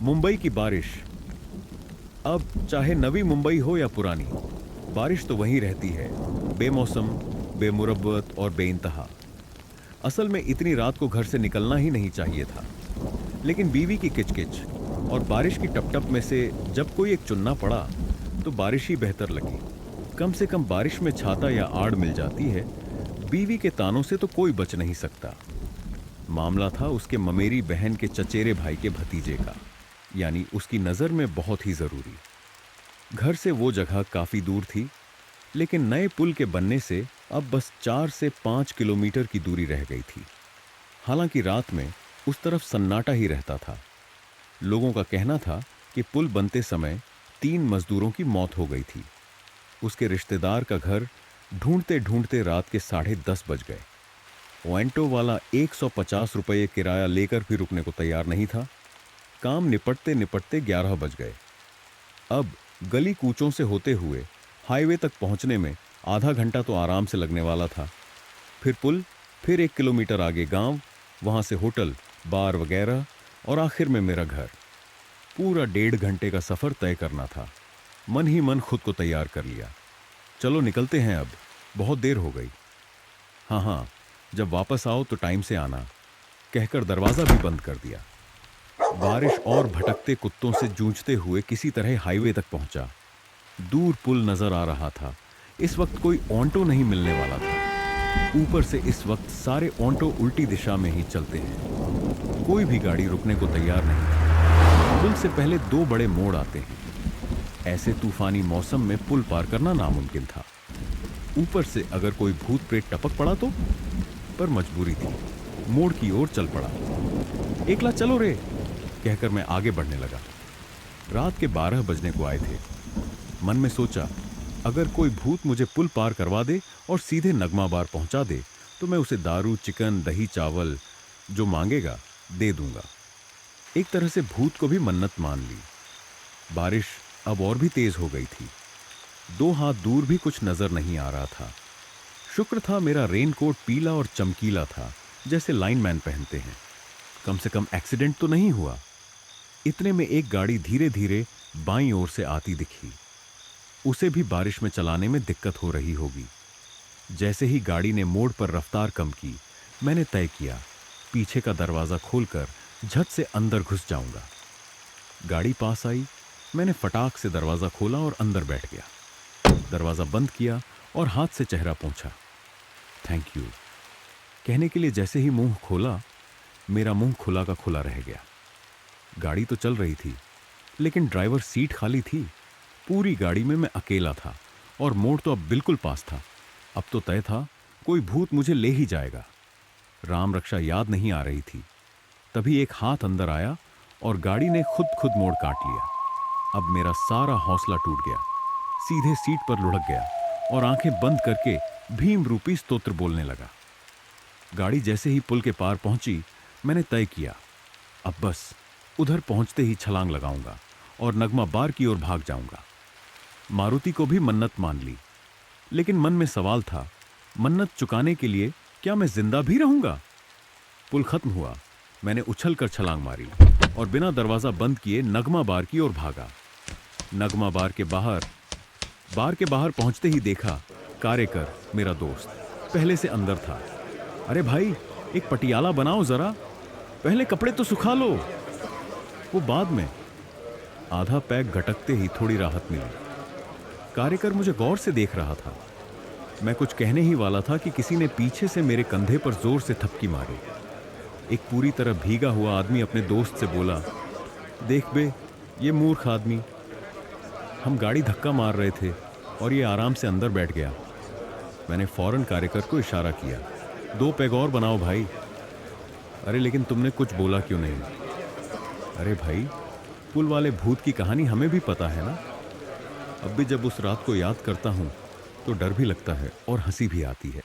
मुंबई की बारिश। अब चाहे नवी मुंबई हो या पुरानी, बारिश तो वहीं रहती है, बेमौसम, बेमुरव्वत और बेइंतहा। असल में इतनी रात को घर से निकलना ही नहीं चाहिए था, लेकिन बीवी की किचकिच और बारिश की टपटप में से जब कोई एक चुनना पड़ा तो बारिश ही बेहतर लगी। कम से कम बारिश में छाता या आड़ मिल जाती है। बीवी के तानों से तो कोई बच नहीं सकता। मामला था उसके ममेरी बहन के चचेरे भाई के भतीजे का, यानी उसकी नजर में बहुत ही जरूरी। घर से वो जगह काफी दूर थी, लेकिन नए पुल के बनने से अब बस 4 से 5 किलोमीटर की दूरी रह गई थी। हालांकि रात में उस तरफ सन्नाटा ही रहता था। लोगों का कहना था कि पुल बनते समय 3 मजदूरों की मौत हो गई थी। उसके रिश्तेदार का घर ढूंढते ढूंढते रात के 10:30 बज गए। ओएंटो वाला 150 रुपये किराया लेकर भी रुकने को तैयार नहीं था। काम निपटते निपटते 11 बज गए। अब गली कूचों से होते हुए हाईवे तक पहुंचने में आधा घंटा तो आराम से लगने वाला था। फिर पुल, फिर 1 किलोमीटर आगे गांव, वहां से होटल, बार वगैरह, और आखिर में मेरा घर। पूरा 1.5 घंटे का सफर तय करना था। मन ही मन खुद को तैयार कर लिया। चलो निकलते हैं, अब बहुत देर हो गई। हाँ हाँ, जब वापस आओ तो टाइम से आना, कहकर दरवाजा भी बंद कर दिया। बारिश और भटकते कुत्तों से जूझते हुए किसी तरह हाईवे तक पहुंचा। दूर पुल नजर आ रहा था। इस वक्त कोई ऑन्टो नहीं मिलने वाला था। ऊपर से इस वक्त सारे ऑन्टो उल्टी दिशा में ही चलते हैं। कोई भी गाड़ी रुकने को तैयार नहीं था। पुल से पहले 2 बड़े मोड़ आते हैं। ऐसे तूफानी मौसम में पुल पार करना नामुमकिन था। ऊपर से अगर कोई भूत प्रेत टपक पड़ा तो, पर मजबूरी थी। मोड़ की ओर चल पड़ा। एकला चलो रे, कहकर मैं आगे बढ़ने लगा। रात के 12 बजने को आए थे। मन में सोचा, अगर कोई भूत मुझे पुल पार करवा दे और सीधे नगमा बार पहुंचा दे तो मैं उसे दारू, चिकन, दही, चावल जो मांगेगा दे दूंगा। एक तरह से भूत को भी मन्नत मान ली। बारिश अब और भी तेज हो गई थी। 2 हाथ दूर भी कुछ नजर नहीं आ रहा था। शुक्र था मेरा रेनकोट पीला और चमकीला था, जैसे लाइनमैन पहनते हैं। कम से कम एक्सीडेंट तो नहीं हुआ। इतने में एक गाड़ी धीरे धीरे बाईं ओर से आती दिखी। उसे भी बारिश में चलाने में दिक्कत हो रही होगी। जैसे ही गाड़ी ने मोड़ पर रफ्तार कम की, मैंने तय किया पीछे का दरवाजा खोलकर झट से अंदर घुस जाऊंगा। गाड़ी पास आई, मैंने फटाक से दरवाजा खोला और अंदर बैठ गया। दरवाजा बंद किया और हाथ से चेहरा पोंछा। थैंक यू कहने के लिए जैसे ही मुंह खोला, मेरा मुंह खुला का खुला रह गया। गाड़ी तो चल रही थी, लेकिन ड्राइवर सीट खाली थी। पूरी गाड़ी में मैं अकेला था और मोड़ तो अब बिल्कुल पास था। अब तो तय था कोई भूत मुझे ले ही जाएगा। राम रक्षा याद नहीं आ रही थी। तभी एक हाथ अंदर आया और गाड़ी ने खुद खुद मोड़ काट लिया। अब मेरा सारा हौसला टूट गया। सीधे सीट पर लुढ़क गया और आंखें बंद करके भीम रूपी स्तोत्र बोलने लगा। गाड़ी जैसे ही पुल के पार पहुंची, मैंने तय किया अब बस उधर पहुंचते ही छलांग लगाऊंगा और नगमा बार की ओर भाग जाऊंगा। मारुति को भी मन्नत मान ली, लेकिन मन में सवाल था, मन्नत चुकाने के लिए क्या मैं जिंदा भी रहूंगा? पुल खत्म हुआ। मैंने उछलकर छलांग मारी और बिना दरवाजा बंद किए नगमा बार की ओर भागा। नगमा बार के बाहर पहुंचते ही देखा कार्यकर, मेरा दोस्त, पहले से अंदर था। अरे भाई, एक पटियाला बनाओ जरा, पहले कपड़े तो सुखा लो। वो बाद में। आधा पैक घटकते ही थोड़ी राहत मिली। कार्यकर मुझे गौर से देख रहा था। मैं कुछ कहने ही वाला था कि किसी ने पीछे से मेरे कंधे पर जोर से थपकी मारी। एक पूरी तरह भीगा हुआ आदमी अपने दोस्त से बोला, देख बे, ये मूर्ख आदमी। हम गाड़ी धक्का मार रहे थे और ये आराम से अंदर बैठ गया। मैंने फौरन कार्यकर को इशारा किया, 2 पैग और बनाओ भाई। अरे लेकिन तुमने कुछ बोला क्यों नहीं? अरे भाई, पुल वाले भूत की कहानी हमें भी पता है ना। अब भी जब उस रात को याद करता हूं तो डर भी लगता है और हंसी भी आती है।